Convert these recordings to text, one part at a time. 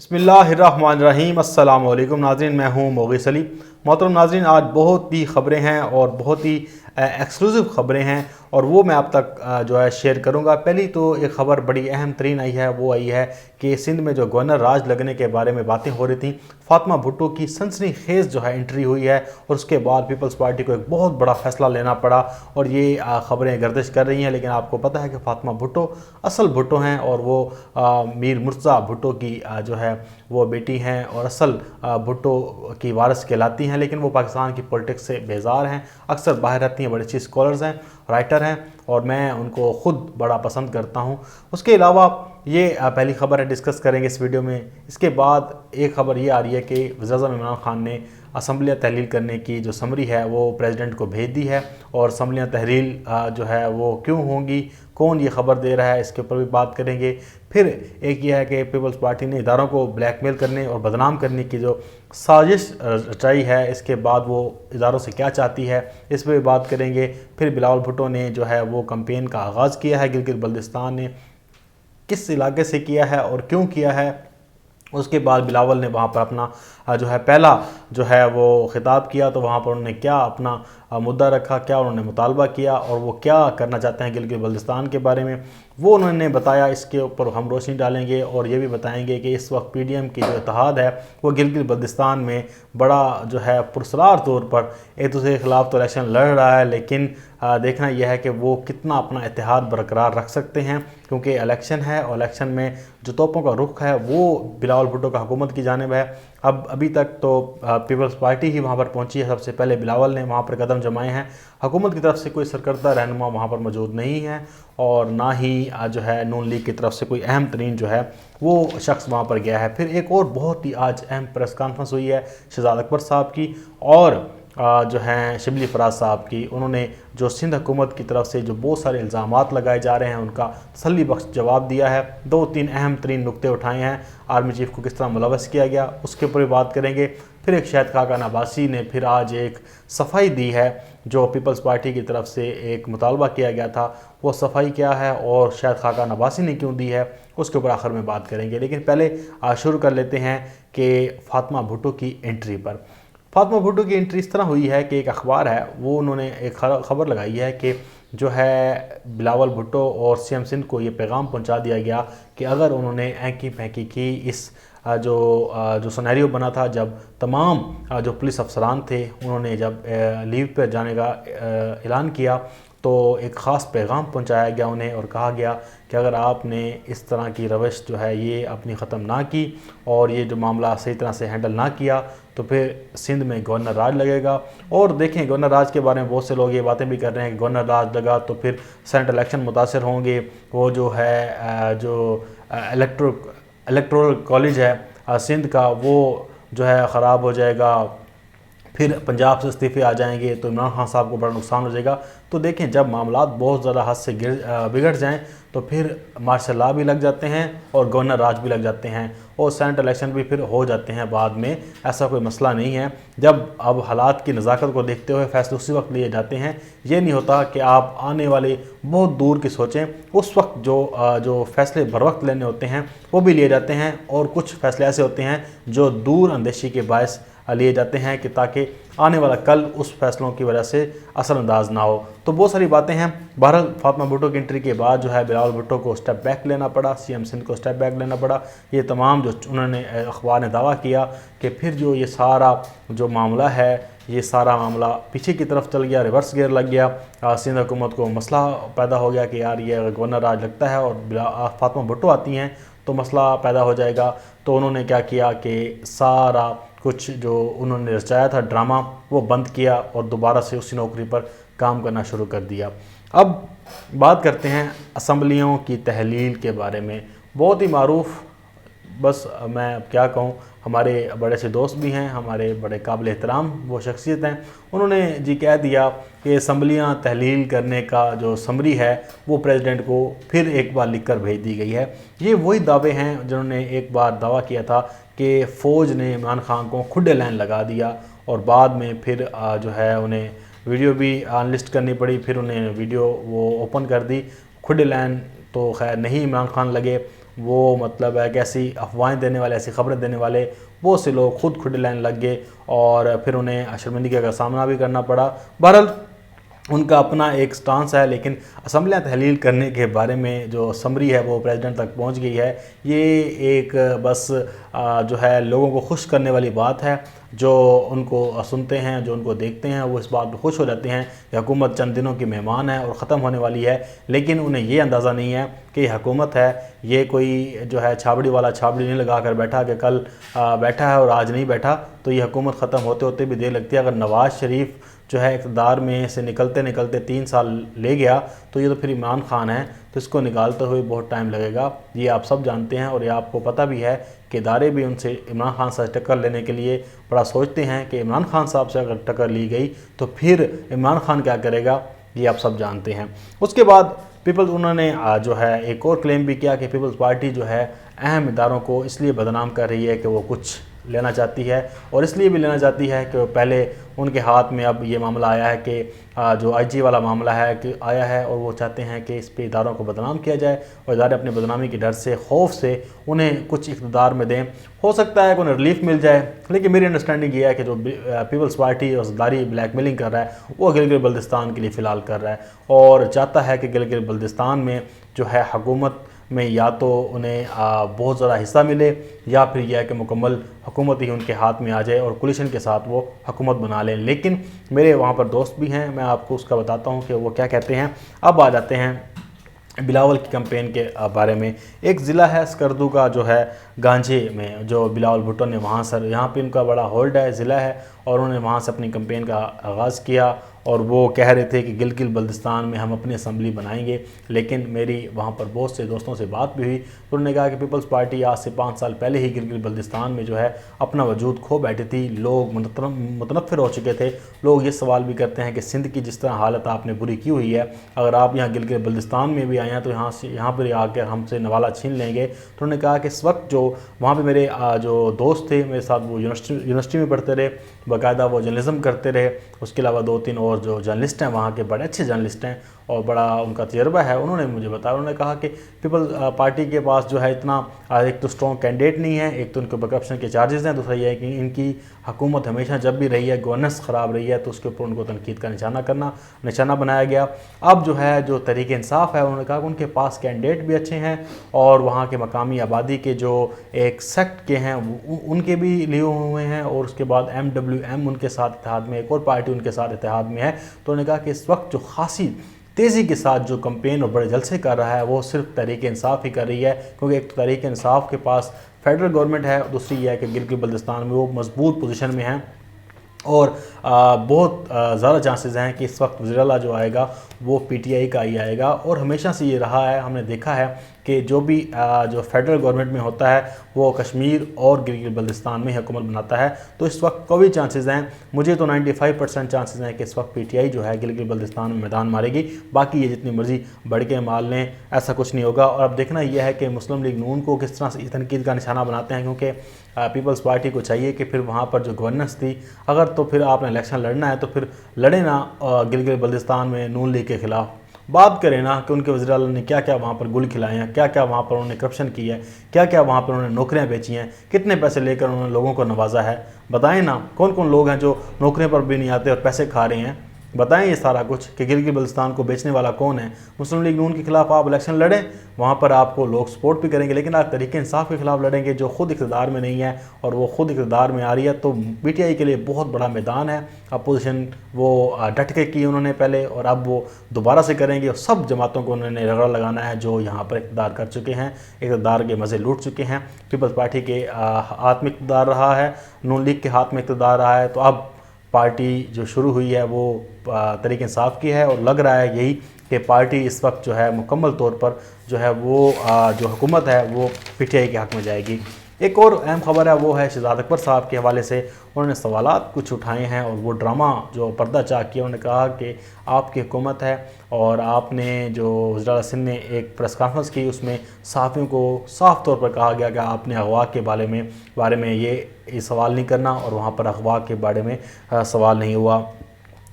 بسم اللہ الرحمن الرحیم۔ السلام علیکم ناظرین، میں ہوں مغیث علی۔ محترم ناظرین، آج بہت ہی خبریں ہیں اور بہت ہی ایکسکلوزیو خبریں ہیں اور وہ میں آپ تک جو ہے شیئر کروں گا۔ پہلی تو ایک خبر بڑی اہم ترین آئی ہے، وہ آئی ہے کہ سندھ میں جو گورنر راج لگنے کے بارے میں باتیں ہو رہی تھیں، فاطمہ بھٹو کی سنسنی خیز جو ہے انٹری ہوئی ہے اور اس کے بعد پیپلز پارٹی کو ایک بہت بڑا فیصلہ لینا پڑا اور یہ خبریں گردش کر رہی ہیں۔ لیکن آپ کو پتہ ہے کہ فاطمہ بھٹو اصل بھٹو ہیں اور وہ میر مرتضیٰ بھٹو کی جو ہے وہ بیٹی ہیں اور اصل بھٹو کی وارث کہلاتی ہیں، لیکن وہ پاکستان کی پولیٹکس سے بیزار ہیں، اکثر باہر رہتی ہیں، بڑے اچھی اسکالرز ہیں، رائٹر ہیں اور میں ان کو خود بڑا پسند کرتا ہوں۔ اس کے علاوہ یہ پہلی خبر ہے، ڈسکس کریں گے اس ویڈیو میں۔ اس کے بعد ایک خبر یہ آ رہی ہے کہ وزیر اعظم عمران خان نے اسمبلیاں تحلیل کرنے کی جو سمری ہے وہ پریزیڈنٹ کو بھیج دی ہے اور اسمبلیاں تحلیل جو ہے وہ کیوں ہوں گی، کون یہ خبر دے رہا ہے، اس کے اوپر بھی بات کریں گے۔ پھر ایک یہ ہے کہ پیپلز پارٹی نے اداروں کو بلیک میل کرنے اور بدنام کرنے کی جو سازش رچائی ہے، اس کے بعد وہ اداروں سے کیا چاہتی ہے، اس پہ بھی بات کریں گے۔ پھر بلاول بھٹو نے جو ہے وہ کمپین کا آغاز کیا ہے، گلگت بلتستان نے کس علاقے سے کیا ہے اور کیوں کیا ہے۔ اس کے بعد بلاول نے وہاں پر اپنا جو ہے پہلا جو ہے وہ خطاب کیا، تو وہاں پر انہوں نے کیا اپنا مدعا رکھا، کیا انہوں نے مطالبہ کیا اور وہ کیا کرنا چاہتے ہیں گلگت بلتستان کے بارے میں، وہ انہوں نے بتایا۔ اس کے اوپر ہم روشنی ڈالیں گے اور یہ بھی بتائیں گے کہ اس وقت پی ڈی ایم کی جو اتحاد ہے وہ گلگت بلتستان میں بڑا جو ہے پرسرار طور پر ایک دوسرے کے خلاف تو الیکشن لڑ رہا ہے، لیکن دیکھنا یہ ہے کہ وہ کتنا اپنا اتحاد برقرار رکھ سکتے ہیں، کیونکہ الیکشن ہے اور الیکشن میں جو توپوں کا رخ ہے وہ بلاول بھٹو کا حکومت کی جانب ہے۔ ابھی تک تو پیپلز پارٹی ہی وہاں پر پہنچی ہے، سب سے پہلے بلاول نے وہاں پر قدم جمائے ہیں۔ حکومت کی طرف سے کوئی سرکردہ رہنما وہاں پر موجود نہیں ہے اور نہ ہی جو ہے نون لیگ کی طرف سے کوئی اہم ترین جو ہے وہ شخص وہاں پر گیا ہے۔ پھر ایک اور بہت ہی آج اہم پریس کانفرنس ہوئی ہے شہزاد اکبر صاحب کی اور جو ہیں شبلی فراز صاحب کی۔ انہوں نے جو سندھ حکومت کی طرف سے جو بہت سارے الزامات لگائے جا رہے ہیں ان کا تسلی بخش جواب دیا ہے، دو تین اہم ترین نکتے اٹھائے ہیں۔ آرمی چیف کو کس طرح ملوث کیا گیا اس کے اوپر بھی بات کریں گے۔ پھر ایک شاہد خاقان عباسی نے پھر آج ایک صفائی دی ہے، جو پیپلز پارٹی کی طرف سے ایک مطالبہ کیا گیا تھا، وہ صفائی کیا ہے اور شاہد خاقان عباسی نے کیوں دی ہے، اس کے اوپر آخر میں بات کریں گے۔ لیکن پہلے شروع کر لیتے ہیں کہ فاطمہ بھٹو کی انٹری پر۔ فاطمہ بھٹو کی انٹری اس طرح ہوئی ہے کہ ایک اخبار ہے وہ انہوں نے ایک خبر لگائی ہے کہ جو ہے بلاول بھٹو اور سی ایم سندھ کو یہ پیغام پہنچا دیا گیا کہ اگر انہوں نے اینکی پینکی کی، اس جو سنیریو بنا تھا جب تمام جو پولیس افسران تھے انہوں نے جب لیو پر جانے کا اعلان کیا، تو ایک خاص پیغام پہنچایا گیا انہیں اور کہا گیا کہ اگر آپ نے اس طرح کی روش جو ہے یہ اپنی ختم نہ کی اور یہ جو معاملہ صحیح طرح سے ہینڈل نہ کیا تو پھر سندھ میں گورنر راج لگے گا۔ اور دیکھیں گورنر راج کے بارے میں بہت سے لوگ یہ باتیں بھی کر رہے ہیں کہ گورنر راج لگا تو پھر سینٹ الیکشن متاثر ہوں گے، وہ جو ہے جو الیکٹورل کالج ہے سندھ کا وہ جو ہے خراب ہو جائے گا، پھر پنجاب سے استعفے آ جائیں گے تو عمران خان صاحب کو بڑا نقصان ہو جائے گا۔ تو دیکھیں جب معاملات بہت زیادہ حد سے بگڑ جائیں تو پھر مارشل لاء بھی لگ جاتے ہیں اور گورنر راج بھی لگ جاتے ہیں اور سینٹ الیکشن بھی پھر ہو جاتے ہیں بعد میں، ایسا کوئی مسئلہ نہیں ہے۔ جب اب حالات کی نزاکت کو دیکھتے ہوئے فیصلے اسی وقت لیے جاتے ہیں، یہ نہیں ہوتا کہ آپ آنے والے بہت دور کی سوچیں، اس وقت جو فیصلے بر وقت لینے ہوتے ہیں وہ بھی لیے جاتے ہیں اور کچھ فیصلے ایسے ہوتے ہیں جو دور اندیشی کے باعث لیے جاتے ہیں کہ تاکہ آنے والا کل اس فیصلوں کی وجہ سے اثر انداز نہ ہو۔ تو بہت ساری باتیں ہیں۔ بہرحال فاطمہ بھٹو کی انٹری کے بعد جو ہے بلاول بھٹو کو سٹیپ بیک لینا پڑا، سی ایم سندھ کو سٹیپ بیک لینا پڑا۔ یہ تمام جو انہوں نے اخبار نے دعویٰ کیا کہ پھر جو یہ سارا جو معاملہ ہے یہ سارا معاملہ پیچھے کی طرف چل گیا، ریورس گیئر لگ گیا، سندھ حکومت کو مسئلہ پیدا ہو گیا کہ یار یہ اگر گورنر راج لگتا ہے اور فاطمہ بھٹو آتی ہیں تو مسئلہ پیدا ہو جائے گا۔ تو انہوں نے کیا کیا کہ سارا کچھ جو انہوں نے رچایا تھا ڈرامہ وہ بند کیا اور دوبارہ سے اسی نوکری پر کام کرنا شروع کر دیا۔ اب بات کرتے ہیں اسمبلیوں کی تحلیل کے بارے میں۔ بہت ہی معروف، بس میں اب کیا کہوں، ہمارے بڑے سے دوست بھی ہیں، ہمارے بڑے قابل احترام وہ شخصیت ہیں، انہوں نے جی کہہ دیا کہ اسمبلیاں تحلیل کرنے کا جو سمری ہے وہ پریزیڈنٹ کو پھر ایک بار لکھ کر بھیج دی گئی ہے۔ یہ وہی دعوے ہیں جنہوں نے ایک بار دعویٰ کیا تھا کہ فوج نے عمران خان کو کھڈے لائن لگا دیا اور بعد میں پھر جو ہے انہیں ویڈیو بھی انلسٹ کرنی پڑی، پھر انہیں ویڈیو وہ اوپن کر دی۔ کھڈے لائن تو خیر نہیں عمران خان لگے وہ مطلب ہے کہ ایسی افواہیں دینے والے، ایسی خبریں دینے والے بہت سے لوگ خود کھڑے لائن لگ گئے اور پھر انہیں شرمندگی کا سامنا بھی کرنا پڑا۔ بہرحال ان کا اپنا ایک سٹانس ہے، لیکن اسمبلیاں تحلیل کرنے کے بارے میں جو سمری ہے وہ پریزیڈنٹ تک پہنچ گئی ہے۔ یہ ایک بس جو ہے لوگوں کو خوش کرنے والی بات ہے۔ جو ان کو سنتے ہیں، جو ان کو دیکھتے ہیں، وہ اس بات پہ خوش ہو جاتے ہیں کہ حکومت چند دنوں کی مہمان ہے اور ختم ہونے والی ہے، لیکن انہیں یہ اندازہ نہیں ہے کہ یہ حکومت ہے، یہ کوئی جو ہے چھابڑی والا چھابڑی نہیں لگا کر بیٹھا کہ کل بیٹھا ہے اور آج نہیں بیٹھا، تو یہ حکومت ختم ہوتے ہوتے بھی دیر لگتی ہے۔ اگر نواز شریف جو ہے اقتدار میں سے نکلتے نکلتے 3 سال لے گیا تو یہ تو پھر عمران خان ہے، تو اس کو نکالتے ہوئے بہت ٹائم لگے گا، یہ آپ سب جانتے ہیں۔ اور یہ آپ کو پتہ بھی ہے کہ ادارے بھی ان سے عمران خان سے ٹکر لینے کے لیے بڑا سوچتے ہیں کہ عمران خان صاحب سے اگر ٹکر لی گئی تو پھر عمران خان کیا کرے گا، یہ آپ سب جانتے ہیں۔ اس کے بعد پیپلز انہوں نے جو ہے ایک اور کلیم بھی کیا کہ پیپلز پارٹی جو ہے اہم اداروں کو اس لیے بدنام کر رہی ہے کہ وہ کچھ لینا چاہتی ہے، اور اس لیے بھی لینا چاہتی ہے کہ پہلے ان کے ہاتھ میں اب یہ معاملہ آیا ہے کہ جو آئی جی والا معاملہ ہے کہ آیا ہے، اور وہ چاہتے ہیں کہ اس پہ اداروں کو بدنام کیا جائے اور ادارے اپنے بدنامی کے ڈر سے، خوف سے انہیں کچھ اقتدار میں دیں۔ ہو سکتا ہے کہ انہیں ریلیف مل جائے، لیکن میری انڈرسٹینڈنگ یہ ہے کہ جو پیپلز پارٹی اور زرداری بلیک میلنگ کر رہا ہے وہ گلگت بلتستان کے لیے فی الحال کر رہا ہے، اور چاہتا ہے کہ گلگت بلتستان میں جو ہے حکومت میں یا تو انہیں بہت زیادہ حصہ ملے، یا پھر یہ ہے کہ مکمل حکومت ہی ان کے ہاتھ میں آ جائے اور کولیشن کے ساتھ وہ حکومت بنا لیں۔ لیکن میرے وہاں پر دوست بھی ہیں، میں آپ کو اس کا بتاتا ہوں کہ وہ کیا کہتے ہیں۔ اب آ جاتے ہیں بلاول کی کمپین کے بارے میں۔ ایک ضلع ہے سکردو کا جو ہے گانجے میں، جو بلاول بھٹو نے وہاں یہاں پہ ان کا بڑا ہولڈ ہے، ضلع ہے، اور انہوں نے وہاں سے اپنی کمپین کا آغاز کیا، اور وہ کہہ رہے تھے کہ گلگت بلتستان میں ہم اپنی اسمبلی بنائیں گے۔ لیکن میری وہاں پر بہت سے دوستوں سے بات بھی ہوئی، تو انہوں نے کہا کہ پیپلز پارٹی آج سے 5 سال پہلے ہی گلگت بلتستان میں جو ہے اپنا وجود کھو بیٹھی تھی، لوگ متنفر ہو چکے تھے۔ لوگ یہ سوال بھی کرتے ہیں کہ سندھ کی جس طرح حالت آپ نے بری کی ہوئی ہے، اگر آپ یہاں گلگت بلتستان میں بھی آئے ہیں تو یہاں پر آ کے ہم سے نوالا چھین لیں گے۔ تو انہوں نے کہا کہ اس وقت جو وہاں پہ میرے جو دوست تھے میرے ساتھ، وہ یونیورسٹی میں پڑھتے رہے، باقاعدہ وہ جرنلزم کرتے رہے، اس کے علاوہ 2-3 اور جو جرنلسٹ ہیں وہاں کے بڑے اچھے جرنلسٹ ہیں اور بڑا ان کا تجربہ ہے، انہوں نے مجھے بتایا، انہوں نے کہا کہ پیپلز پارٹی کے پاس جو ہے اتنا ایک تو اسٹرانگ کینڈیڈیٹ نہیں ہے، ایک تو ان کے اوپر کرپشن کے چارجز ہیں، دوسرا یہ ہے کہ ان کی حکومت ہمیشہ جب بھی رہی ہے گورننس خراب رہی ہے تو اس کے اوپر ان کو تنقید کا نشانہ بنایا گیا۔ اب جو ہے جو تحریک انصاف ہے، انہوں نے کہا کہ ان کے پاس کینڈیڈیٹ بھی اچھے ہیں، اور وہاں کے مقامی آبادی کے جو ایک سیکٹ کے ہیں ان کے بھی لیے ہوئے ہیں، اور اس کے بعد MWM ان کے ساتھ اتحاد میں، ایک اور پارٹی ان کے ساتھ اتحاد میں ہے۔ تو انہوں نے کہا کہ اس وقت جو خاصی تیزی کے ساتھ جو کمپین اور بڑے جلسے کر رہا ہے وہ صرف تحریک انصاف ہی کر رہی ہے، کیونکہ ایک تو تحریک انصاف کے پاس فیڈرل گورنمنٹ ہے، دوسری یہ ہے کہ گلگت بلتستان میں وہ مضبوط پوزیشن میں ہیں، اور بہت زیادہ چانسز ہیں کہ اس وقت وزیر اعلیٰ جو آئے گا وہ PTI کا ہی آئے گا، اور ہمیشہ سے یہ رہا ہے، ہم نے دیکھا ہے کہ جو بھی جو فیڈرل گورنمنٹ میں ہوتا ہے وہ کشمیر اور گلگت بلتستان میں حکومت بناتا ہے۔ تو اس وقت قوی چانسز ہیں، مجھے تو 95% چانسز ہیں کہ اس وقت PTI جو ہے گلگت بلتستان میں میدان مارے گی، باقی یہ جتنی مرضی بڑھ کے مال لیں ایسا کچھ نہیں ہوگا۔ اور اب دیکھنا یہ ہے کہ مسلم لیگ نون کو کس طرح سے تنقید کا نشانہ بناتے ہیں، کیونکہ پیپلز پارٹی کو چاہیے کہ پھر وہاں پر جو گورننس تھی، اگر تو پھر آپ نے الیکشن لڑنا ہے تو پھر لڑے نا گلگت بلتستان میں نون لیگ کے خلاف، بات کریں نا کہ ان کے وزیر اعلیٰ نے کیا کیا وہاں پر گل کھلائے ہیں، کیا کیا وہاں پر انہوں نے کرپشن کی ہے، کیا کیا وہاں پر انہوں نے نوکریاں بیچی ہیں، کتنے پیسے لے کر انہوں نے لوگوں کو نوازا ہے، بتائیں نا کون کون لوگ ہیں جو نوکریوں پر بھی نہیں آتے اور پیسے کھا رہے ہیں، بتائیں یہ سارا کچھ کہ گلگت بلتستان کو بیچنے والا کون ہے۔ مسلم لیگ نون کے خلاف آپ الیکشن لڑیں، وہاں پر آپ کو لوگ سپورٹ بھی کریں گے، لیکن آپ تحریک انصاف کے خلاف لڑیں گے جو خود اقتدار میں نہیں ہے اور وہ خود اقتدار میں آ رہی ہے، تو PTI کے لیے بہت بڑا میدان ہے۔ اپوزیشن وہ ڈٹ کے کی انہوں نے پہلے، اور اب وہ دوبارہ سے کریں گے، اور سب جماعتوں کو انہوں نے رگڑا لگانا ہے جو یہاں پر اقتدار کر چکے ہیں، اقتدار کے مزے لوٹ چکے ہیں۔ پیپلز پارٹی کے ہاتھ میں اقتدار رہا ہے، نون لیگ کے ہاتھ میں اقتدار رہا ہے، تو اب پارٹی جو شروع ہوئی ہے وہ تحریک انصاف کی ہے، اور لگ رہا ہے یہی کہ پارٹی اس وقت جو ہے مکمل طور پر جو ہے وہ جو حکومت ہے وہ PTI کے حق میں جائے گی۔ ایک اور اہم خبر ہے وہ ہے شہزاد اکبر صاحب کے حوالے سے، انہوں نے سوالات کچھ اٹھائے ہیں اور وہ ڈرامہ جو پردہ چاک کیا، انہوں نے کہا کہ آپ کی حکومت ہے اور آپ نے جو وزیر اعلیٰ سندھ نے ایک پریس کانفرنس کی، اس میں صحافیوں کو صاف طور پر کہا گیا کہ آپ نے اغوا کے بارے میں یہ سوال نہیں کرنا، اور وہاں پر اغوا کے بارے میں سوال نہیں ہوا۔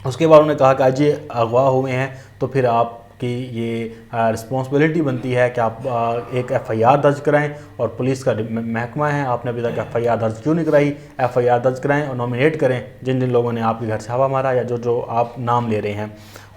اس کے بعد انہوں نے کہا کہ آج یہ اغوا ہوئے ہیں تو پھر آپ کی یہ رسپانسبلٹی بنتی ہے کہ آپ ایک FIR درج کرائیں، اور پولیس کا محکمہ ہے، آپ نے ابھی تک FIR درج کیوں نہیں کرائی؟ FIR درج کرائیں اور نومینیٹ کریں جن جن لوگوں نے آپ کے گھر سے ہوا مارا یا جو آپ نام لے رہے ہیں۔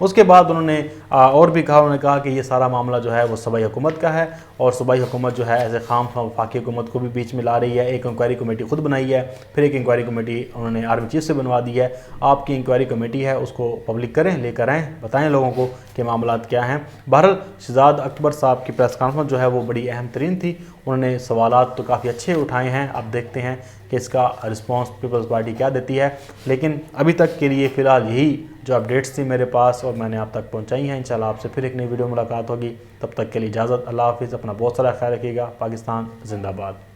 اس کے بعد انہوں نے اور بھی کہا، انہوں نے کہا کہ یہ سارا معاملہ جو ہے وہ صوبائی حکومت کا ہے، اور صوبائی حکومت جو ہے ایسے خام خواہ وفاقی حکومت کو بھی بیچ میں لا رہی ہے۔ ایک انکوائری کمیٹی خود بنائی ہے، پھر ایک انکوائری کمیٹی انہوں نے آرمی چیف سے بنوا دی ہے۔ آپ کی انکوائری کمیٹی ہے اس کو پبلک کریں، لے کر آئیں، بتائیں لوگوں کو کہ معاملات کیا ہیں۔ بہرحال شہزاد اکبر صاحب کی پریس کانفرنس جو ہے وہ بڑی اہم ترین تھی، انہوں نے سوالات تو کافی اچھے اٹھائے ہیں، اب دیکھتے ہیں کہ اس کا رسپانس پیپلز پارٹی کیا دیتی ہے، لیکن ابھی تک کے لیے فی الحال یہی جو اپڈیٹس تھی میرے پاس اور میں نے آپ تک پہنچائی ہیں۔ انشاءاللہ آپ سے پھر ایک نئی ویڈیو ملاقات ہوگی، تب تک کے لیے اجازت، اللہ حافظ، اپنا بہت سارا خیال رکھیے گا۔ پاکستان زندہ باد۔